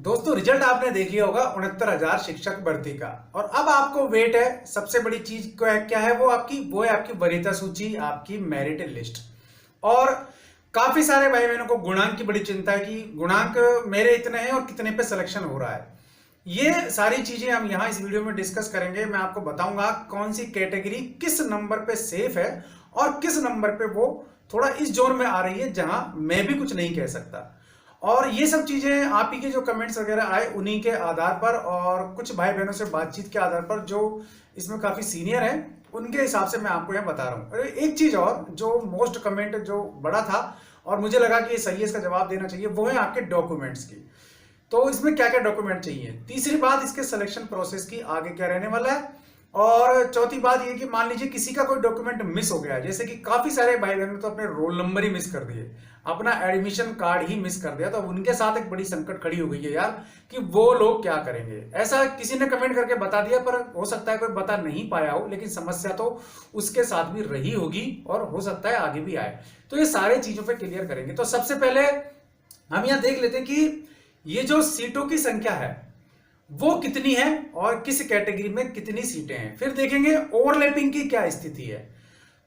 दोस्तों रिजल्ट आपने देख लिया होगा 69,000 शिक्षक भर्ती का। और अब आपको वेट है, सबसे बड़ी चीज क्या है वो है आपकी वरीयता सूची, आपकी मेरिट लिस्ट। और काफी सारे भाई बहनों को गुणांक की बड़ी चिंता है कि गुणांक मेरे इतने हैं और कितने पे सिलेक्शन हो रहा है। ये सारी चीजें हम यहाँ इस वीडियो में डिस्कस करेंगे। मैं आपको बताऊंगा कौन सी कैटेगरी किस नंबर पे सेफ है और किस नंबर पे वो थोड़ा इस जोन में आ रही है जहां मैं भी कुछ नहीं कह सकता। और ये सब चीजें आप ही के जो कमेंट्स वगैरह आए उन्हीं के आधार पर और कुछ भाई बहनों से बातचीत के आधार पर जो इसमें काफी सीनियर हैं उनके हिसाब से मैं आपको यहाँ बता रहा हूँ। एक चीज और जो मोस्ट कमेंट जो बड़ा था और मुझे लगा कि ये सही है, इसका जवाब देना चाहिए, वो है आपके डॉक्यूमेंट्स की। तो इसमें क्या क्या डॉक्यूमेंट चाहिए। तीसरी बात इसके सिलेक्शन प्रोसेस की आगे क्या रहने वाला है। और चौथी बात ये कि मान लीजिए किसी का कोई डॉक्यूमेंट मिस हो गया, जैसे कि काफी सारे भाई बहनों ने तो अपने रोल नंबर ही मिस कर दिए, अपना एडमिशन कार्ड ही मिस कर दिया, तो उनके साथ एक बड़ी संकट खड़ी हो गई है यार कि वो लोग क्या करेंगे। ऐसा किसी ने कमेंट करके बता दिया, पर हो सकता है कोई बता नहीं पाया हो, लेकिन समस्या तो उसके साथ भी रही होगी और हो सकता है आगे भी आए। तो ये सारे चीजों पे क्लियर करेंगे। तो सबसे पहले हम यहां देख लेते हैं कि ये जो सीटों की संख्या है वो कितनी है और किस कैटेगरी में कितनी सीटें हैं। फिर देखेंगे ओवरलैपिंग की क्या स्थिति है।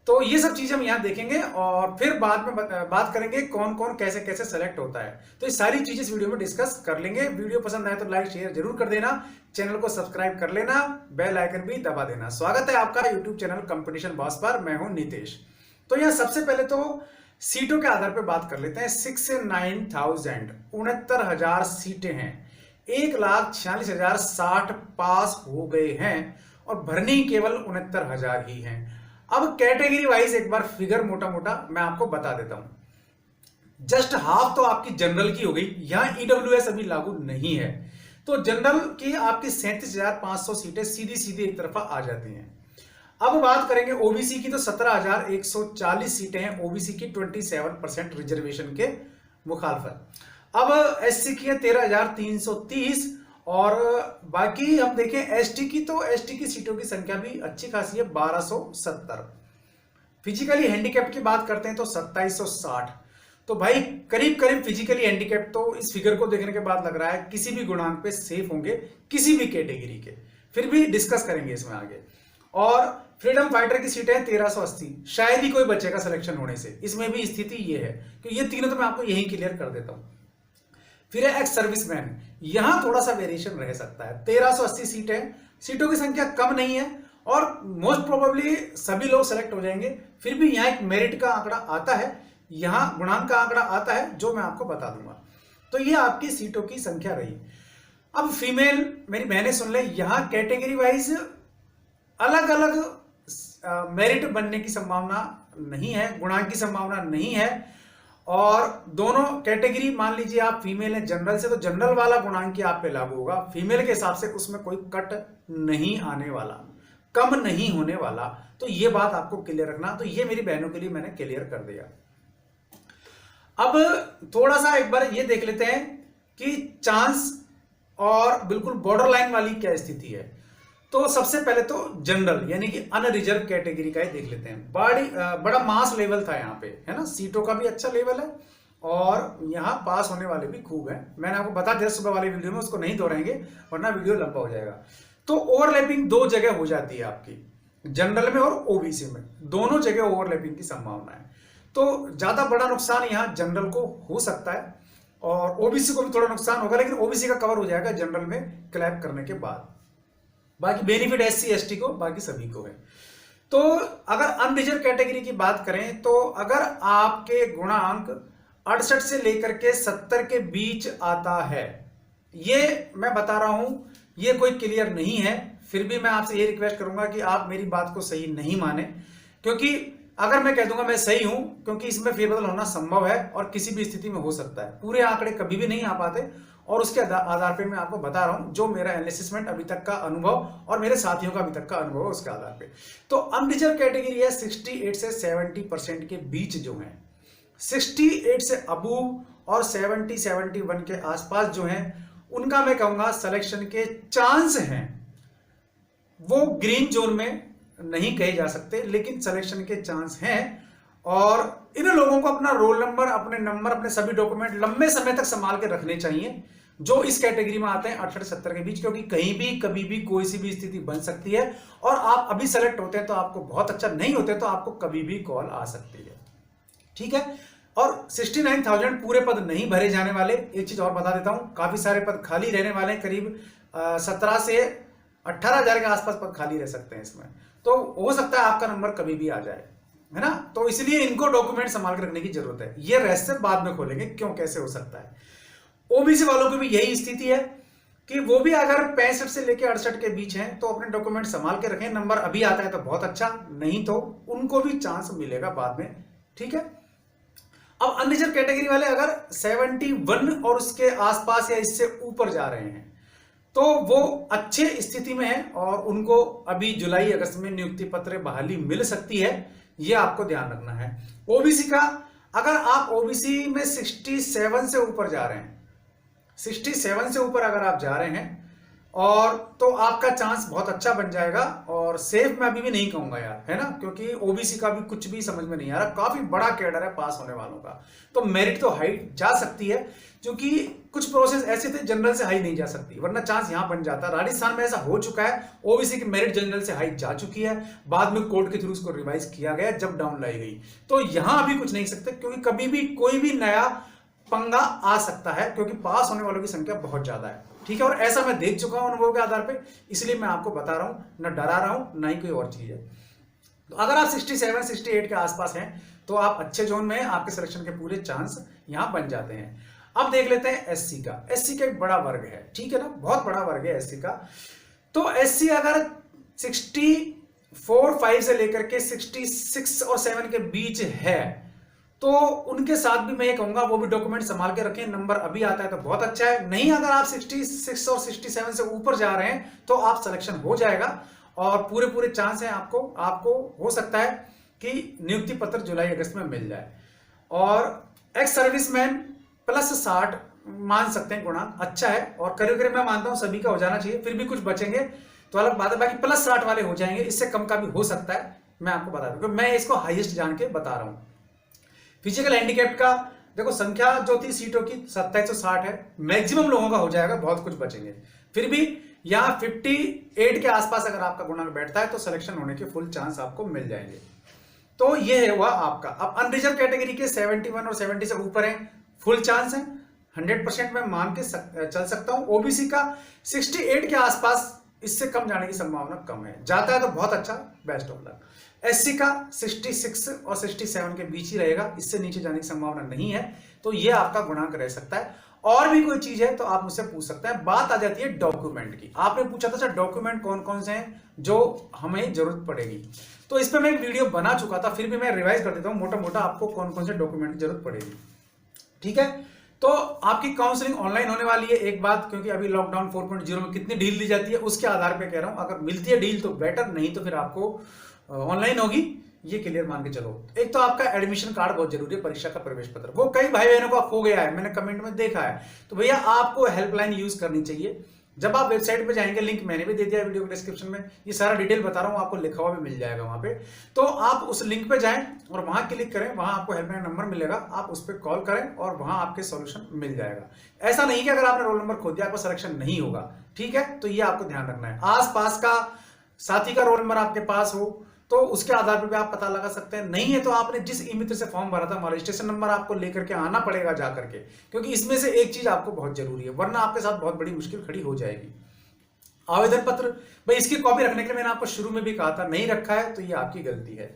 तो ये सब चीजें हम यहां देखेंगे और फिर बाद में बात करेंगे कौन कौन कैसे कैसे सेलेक्ट होता है। तो ये सारी चीजें इस वीडियो में डिस्कस कर लेंगे। वीडियो पसंद आए तो लाइक शेयर जरूर कर देना, चैनल को सब्सक्राइब कर लेना, बेल आइकन भी दबा देना। स्वागत है आपका यूट्यूब चैनल कंपटीशन बॉस पर, मैं हूं नितेश। तो यहां सबसे पहले तो सीटों के आधार पर बात कर लेते हैं। 69,000 सीटें हैं, 1,46,060 पास हो गए हैं और भरनी केवल 69,000 ही हैं। अब कैटेगरी वाइज एक बार फिगर मोटा मोटा मैं आपको बता देता हूं। जस्ट हाफ तो आपकी जनरल की हो गई, यहां ईडब्ल्यूएस अभी लागू नहीं है, तो जनरल की आपकी 37,500 सीटें सीधी सीधी एक तरफा आ जाती हैं। अब बात करेंगे ओबीसी की, तो 17,140 सीटें हैं ओबीसी की 27% रिजर्वेशन के मुखालफत। अब एससी की है 13,330 और बाकी हम देखें एसटी की, तो एसटी की सीटों की संख्या भी अच्छी खासी है 1,270। फिजिकली हैंडीकैप्ड की बात करते हैं तो 2,760। तो भाई करीब करीब फिजिकली हैंडीकैप्ड तो इस फिगर को देखने के बाद लग रहा है किसी भी गुणांक पे सेफ होंगे किसी भी कैटेगरी के। फिर भी डिस्कस करेंगे इसमें आगे। और फ्रीडम फाइटर की सीटें 1,380, शायद ही कोई बचेगा सिलेक्शन होने से, इसमें भी स्थिति ये है कि ये तीनों तो मैं आपको यही क्लियर कर देता हूं। फिर है एक्स सर्विसमैन, यहां थोड़ा सा वेरिएशन रह सकता है। 1,380 सीटें, सीटों की संख्या कम नहीं है और मोस्ट प्रोबेबली सभी लोग सेलेक्ट हो जाएंगे। फिर भी यहां एक मेरिट का आंकड़ा आता है, यहां गुणांक का आंकड़ा आता है जो मैं आपको बता दूंगा। तो ये आपकी सीटों की संख्या रही। अब फीमेल मेरी बहनें सुन ले, यहां कैटेगरी वाइज अलग अलग मेरिट बनने की संभावना नहीं है, गुणांक की संभावना नहीं है। और दोनों कैटेगरी, मान लीजिए आप फीमेल हैं जनरल से, तो जनरल वाला गुणांक आप पे लागू होगा, फीमेल के हिसाब से उसमें कोई कट नहीं आने वाला, कम नहीं होने वाला। तो ये बात आपको क्लियर रखना। तो ये मेरी बहनों के लिए मैंने क्लियर कर दिया। अब थोड़ा सा एक बार ये देख लेते हैं कि चांस और बिल्कुल बॉर्डर लाइन वाली क्या स्थिति है। तो सबसे पहले तो जनरल यानी कि अनरिजर्व कैटेगरी का ही देख लेते हैं। बड़ा मास लेवल था यहाँ पे, है ना, सीटों का भी अच्छा लेवल है और यहाँ पास होने वाले भी खूब हैं। मैंने आपको बता दिया सुबह वाली वीडियो में, उसको नहीं दोहराएंगे वरना वीडियो लंबा हो जाएगा। तो ओवरलैपिंग दो जगह हो जाती है आपकी, जनरल में और ओबीसी में, दोनों जगह ओवरलैपिंग की संभावना है। तो ज्यादा बड़ा नुकसान यहाँ जनरल को हो सकता है और ओबीसी को भी थोड़ा नुकसान होगा, लेकिन ओबीसी का कवर हो जाएगा जनरल में क्लैप करने के बाद। बाकी बेनिफिट एससी एसटी को, बाकी सभी को है। तो अगर अनरिजर्व कैटेगरी की बात करें तो अगर आपके गुणांक 68 से लेकर के 70 के बीच आता है, ये मैं बता रहा हूं, ये कोई क्लियर नहीं है। फिर भी मैं आपसे ये रिक्वेस्ट करूंगा कि आप मेरी बात को सही नहीं माने, क्योंकि अगर मैं कह दूंगा मैं सही हूं, क्योंकि इसमें फेरबदल होना संभव है और किसी भी स्थिति में हो सकता है, पूरे आंकड़े कभी भी नहीं आ पाते। और उसके आधार पे मैं आपको बता रहा हूं जो मेरा एनालिसिसमेंट अभी तक का अनुभव और मेरे साथियों का अभी तक का अनुभव है उसके आधार पे। तो अनरिजर्व कैटेगरी है 68 से 70% के बीच जो है, 68 से अबूव और 71 के आसपास जो है, उनका मैं कहूंगा सिलेक्शन के चांस हैं। वो ग्रीन जोन में नहीं कहे जा सकते, लेकिन सिलेक्शन के चांस हैं। और इन लोगों को अपना रोल नंबर, अपने नंबर, अपने सभी डॉक्यूमेंट लंबे समय तक संभाल के रखने चाहिए। जो इस कैटेगरी में आते हैं 68-70 के बीच, क्योंकि कहीं भी कभी भी कोई सी भी स्थिति बन सकती है और आप अभी सेलेक्ट होते हैं तो आपको बहुत अच्छा, नहीं होते तो आपको कभी भी कॉल आ सकती है। ठीक है, और 69,000 पूरे पद नहीं भरे जाने वाले। एक चीज और बता देता हूं, काफी सारे पद खाली रहने वाले हैं, करीब 17 से 18,000 के आसपास पद खाली रह सकते हैं इसमें, तो हो सकता है आपका नंबर कभी भी आ जाए, है ना। तो इसलिए इनको डॉक्यूमेंट संभाल कर रखने की जरूरत है। ये रहस्य बाद में खोलेंगे क्यों कैसे हो सकता है। ओबीसी वालों की भी यही स्थिति है कि वो भी अगर 65 से लेकर 68 के बीच हैं तो अपने डॉक्यूमेंट संभाल के रखें। नंबर अभी आता है तो बहुत अच्छा, नहीं तो उनको भी चांस मिलेगा बाद में। ठीक है, अब अनरिजर्व कैटेगरी वाले अगर 71 और उसके आसपास या इससे ऊपर जा रहे हैं तो वो अच्छे स्थिति में है और उनको अभी जुलाई अगस्त में नियुक्ति पत्र बहाली मिल सकती है, ये आपको ध्यान रखना है। ओबीसी का, अगर आप ओबीसी में 67 से ऊपर जा रहे हैं, 67 से ऊपर अगर आप जा रहे हैं और तो आपका चांस बहुत अच्छा बन जाएगा। और सेफ मैं अभी भी नहीं कहूंगा यार, है ना, क्योंकि ओबीसी का भी कुछ भी समझ में नहीं आ रहा, काफी बड़ा कैडर है पास होने वालों का, तो मेरिट तो हाई जा सकती है, क्योंकि कुछ प्रोसेस ऐसे थे जनरल से हाई नहीं जा सकती, वरना चांस यहां बन जाता। राजस्थान में ऐसा हो चुका है, ओबीसी की मेरिट जनरल से हाई जा चुकी है, बाद में कोर्ट के थ्रू उसको रिवाइज किया गया जब डाउन लाई गई। तो यहां अभी कुछ नहीं सकते, क्योंकि कभी भी कोई भी नया पंगा आ सकता है, क्योंकि पास होने वालों की संख्या बहुत ज्यादा है। ठीक है, और ऐसा मैं देख चुका हूं अनुभव के आधार पे, इसलिए मैं आपको बता रहा हूं, ना डरा रहा हूं ना ही कोई और चीज है। तो अगर आप 67-68 के आसपास हैं तो आप अच्छे जोन में हैं, आपके सिलेक्शन के पूरे चांस यहां बन जाते हैं। अब देख लेते हैं एससी का। एससी का एक बड़ा वर्ग है, ठीक है ना, बहुत बड़ा वर्ग है एससी का। तो एससी अगर 64-5 से लेकर के 66 और 7 के बीच है तो उनके साथ भी मैं ये कहूंगा वो भी डॉक्यूमेंट संभाल के रखें। नंबर अभी आता है तो बहुत अच्छा है, नहीं अगर आप 66 और 67 से ऊपर जा रहे हैं तो आप सिलेक्शन हो जाएगा और पूरे पूरे चांस हैं आपको हो सकता है कि नियुक्ति पत्र जुलाई अगस्त में मिल जाए। और एक्स सर्विसमैन +60 मान सकते हैं गुणांक, अच्छा है, और करीब करीब मैं मानता हूं सभी का हो जाना चाहिए, फिर भी कुछ बचेंगे तो अलग बात है, बाकी +60 वाले हो जाएंगे, इससे कम का भी हो सकता है, मैं आपको बता दूं, मैं इसको हाईएस्ट जान के बता रहा हूं। फिजिकल हैंडीकैप का देखो, संख्या जो थी सीटों की 2760 है, मैक्सिमम लोगों का हो जाएगा, बहुत कुछ बचेंगे। फिर भी यहां 58 के आसपास अगर आपका गुणांक बैठता है तो सिलेक्शन होने के फुल चांस आपको मिल जाएंगे। तो ये है हुआ आपका। अब अनरिजर्व कैटेगरी के 71 और 70 से ऊपर है, फुल चांस है, 100% मैं मान के चल सकता हूं। ओबीसी का 68 के आसपास, इससे कम जाने की संभावना कम है, जाता है तो बहुत अच्छा, बेस्ट ऑफ लक। एससी का 66 और 67 के बीच ही रहेगा, इससे नीचे जाने की संभावना नहीं है, तो ये आपका गुणांक रह सकता है। और भी कोई चीज है तो आप मुझसे पूछ सकते हैं। बात आ जाती है डॉक्यूमेंट की, आपने पूछा था सर डॉक्यूमेंट कौन कौन से हैं जो हमें जरूरत पड़ेगी, तो इस पर मैं एक वीडियो बना चुका था, फिर भी मैं रिवाइज कर देता हूं मोटा मोटा आपको कौन कौन से डॉक्यूमेंट की जरूरत पड़ेगी। ठीक है, तो आपकी काउंसलिंग ऑनलाइन होने वाली है, एक बात, क्योंकि अभी लॉकडाउन 4.0 में कितनी डील दी जाती है उसके आधार पे कह रहा हूं, अगर मिलती है डील तो बेटर, नहीं तो फिर आपको ऑनलाइन होगी, ये क्लियर मान के चलो। एक तो आपका एडमिशन कार्ड बहुत जरूरी है, परीक्षा का प्रवेश पत्र, वो कई भाई बहनों का खो गया है, मैंने कमेंट में देखा है, तो भैया आपको हेल्पलाइन यूज करनी चाहिए। जब आप वेबसाइट पे जाएंगे, लिंक मैंने भी दे दिया वीडियो के डिस्क्रिप्शन में, ये सारा डिटेल बता रहा हूं, आपको लिखा हुआ भी मिल जाएगा वहां पे, तो आप उस लिंक पे जाएं और वहां क्लिक करें, वहां आपको हेल्पलाइन नंबर मिलेगा, आप उस पर कॉल करें और वहां आपके सॉल्यूशन मिल जाएगा। ऐसा नहीं कि अगर आपने रोल नंबर खो दिया आपका सिलेक्शन नहीं होगा, ठीक है, तो ये आपको ध्यान रखना है। आसपास का साथी का रोल नंबर आपके पास हो तो उसके आधार पर भी आप पता लगा सकते हैं, नहीं है तो आपने जिस ई मित्र से फॉर्म भरा था रजिस्ट्रेशन नंबर आपको लेकर के आना पड़ेगा जाकर के, क्योंकि इसमें से एक चीज आपको बहुत जरूरी है, वरना आपके साथ बहुत बड़ी मुश्किल खड़ी हो जाएगी। आवेदन पत्र भाई, इसकी कॉपी रखने के लिए मैंने आपको शुरू में भी कहा था, नहीं रखा है तो ये आपकी गलती है।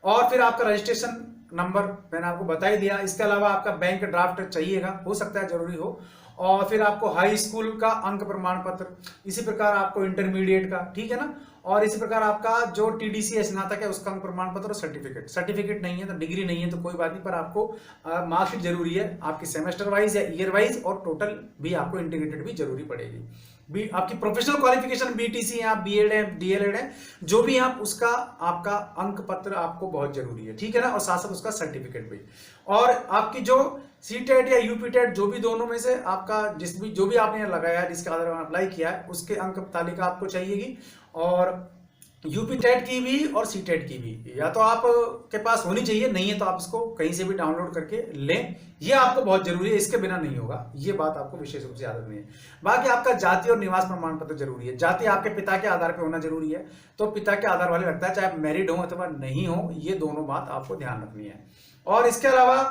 और फिर आपका रजिस्ट्रेशन नंबर मैंने आपको बता ही दिया, इसके अलावा आपका बैंक ड्राफ्ट चाहिएगा, हो सकता है जरूरी हो, और फिर आपको हाई स्कूल का अंक प्रमाण पत्र, इसी प्रकार आपको इंटरमीडिएट का, ठीक है ना, और इसी प्रकार आपका जो टीडीसी स्नातक है उसका अंक प्रमाण पत्र और सर्टिफिकेट नहीं है तो डिग्री नहीं है तो कोई बात नहीं, पर आपको मार्कशीट जरूरी है, आपकी सेमेस्टर वाइज या ईयर वाइज, और टोटल भी आपको इंटीग्रेटेड भी जरूरी पड़ेगी। आपकी प्रोफेशनल क्वालिफिकेशन बीटीसी है, आप बीएड है, डीएलएड है, जो भी आप उसका आपका अंक पत्र आपको बहुत जरूरी है, ठीक है ना, और साथ साथ उसका सर्टिफिकेट भी। और आपकी जो सीटेट या यूपीटेट, जो भी दोनों में से आपका जो भी आपने लगाया है, जिसके आधार पर अप्लाई किया है, उसके अंक तालिका आपको चाहिएगी। और यूपी टेट की भी और सी टेट की भी या तो आप के पास होनी चाहिए, नहीं है तो आप इसको कहीं से भी डाउनलोड करके लें। ये आपको बहुत जरूरी है, इसके बिना नहीं होगा, ये बात आपको विशेष रूप से याद रखनी है। बाकी आपका जाति और निवास प्रमाण पत्र जरूरी है। जाति आपके पिता के आधार पर होना जरूरी है, तो पिता के आधार वाले लगता है, चाहे आप मैरिड हो अथवा नहीं हो, ये दोनों बात आपको ध्यान रखनी है। और इसके अलावा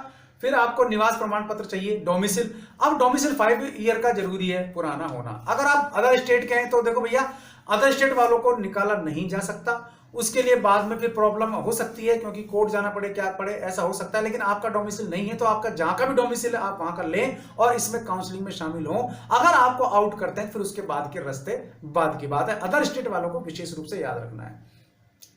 फिर आपको निवास प्रमाण पत्र चाहिए, डोमिसिल। अब डोमिसिल 5 ईयर का जरूरी है पुराना होना। अगर आप अदर स्टेट के हैं तो देखो भैया, अदर स्टेट वालों को निकाला नहीं जा सकता, उसके लिए बाद में फिर प्रॉब्लम हो सकती है, क्योंकि कोर्ट जाना पड़े क्या पड़े ऐसा हो सकता है। लेकिन आपका डोमिसिल नहीं है तो आपका जहां का भी डोमिसिल है आप वहां का लें और इसमें काउंसलिंग में शामिल हो। अगर आपको आउट करते हैं फिर उसके बाद के रास्ते बाद की बात है। अदर स्टेट वालों को विशेष रूप से याद रखना है।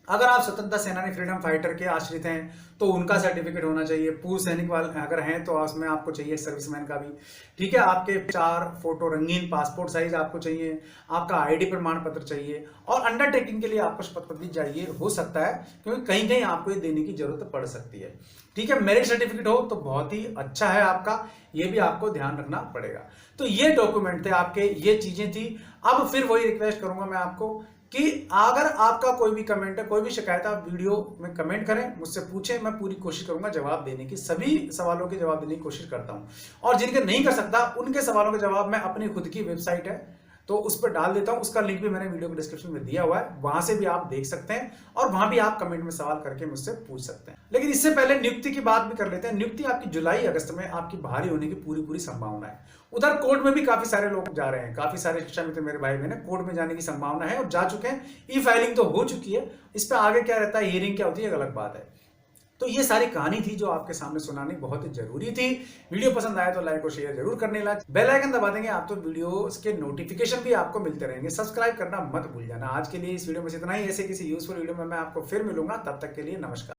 अगर आप स्वतंत्रता सेनानी फ्रीडम फाइटर के आश्रित हैं तो उनका सर्टिफिकेट होना चाहिए। पूर्व सैनिक वाले अगर हैं तो उसमें आपको चाहिए सर्विसमैन का भी, ठीक है। आपके 4 फोटो रंगीन पासपोर्ट साइज आपको चाहिए, आपका आईडी प्रमाण पत्र चाहिए, और अंडरटेकिंग के लिए आपको शपथ पत्र भी चाहिए हो सकता है, क्योंकि कहीं कहीं आपको ये देने की जरूरत पड़ सकती है, ठीक है। मेरिट सर्टिफिकेट हो तो बहुत ही अच्छा है आपका, ये भी आपको ध्यान रखना पड़ेगा। तो ये डॉक्यूमेंट थे आपके, ये चीजें थी। अब फिर वही रिक्वेस्ट करूंगा मैं आपको कि अगर आपका कोई भी कमेंट है, कोई भी शिकायत है, आप वीडियो में कमेंट करें, मुझसे पूछें, मैं पूरी कोशिश करूंगा जवाब देने की। सभी सवालों के जवाब देने की कोशिश करता हूं, और जिनके नहीं कर सकता उनके सवालों के जवाब मैं अपनी खुद की वेबसाइट है तो उस पर डाल देता हूं। उसका लिंक भी मैंने वीडियो के डिस्क्रिप्शन में दिया हुआ है, वहां से भी आप देख सकते हैं और वहां भी आप कमेंट में सवाल करके मुझसे पूछ सकते हैं। लेकिन इससे पहले नियुक्ति की बात भी कर लेते हैं। नियुक्ति आपकी जुलाई अगस्त में आपकी बाहरी होने की पूरी पूरी संभावना है। उधर कोर्ट में भी काफी सारे लोग जा रहे हैं, काफी सारे शिक्षा मित्र मेरे भाई बहन कोर्ट में जाने की संभावना है और जा चुके हैं। ई फाइलिंग तो हो चुकी है, इस पर आगे क्या रहता है, हियरिंग क्या होती है, एक अलग बात है। तो ये सारी कहानी थी जो आपके सामने सुनानी बहुत जरूरी थी। वीडियो पसंद आया तो लाइक और शेयर जरूर करने ला, बेल आइकन दबा देंगे आप तो वीडियो के नोटिफिकेशन भी आपको मिलते रहेंगे। सब्सक्राइब करना मत भूल जाना। आज के लिए इस वीडियो में इतना ही, ऐसे किसी यूजफुल वीडियो में मैं आपको फिर मिलूंगा, तब तक के लिए नमस्कार।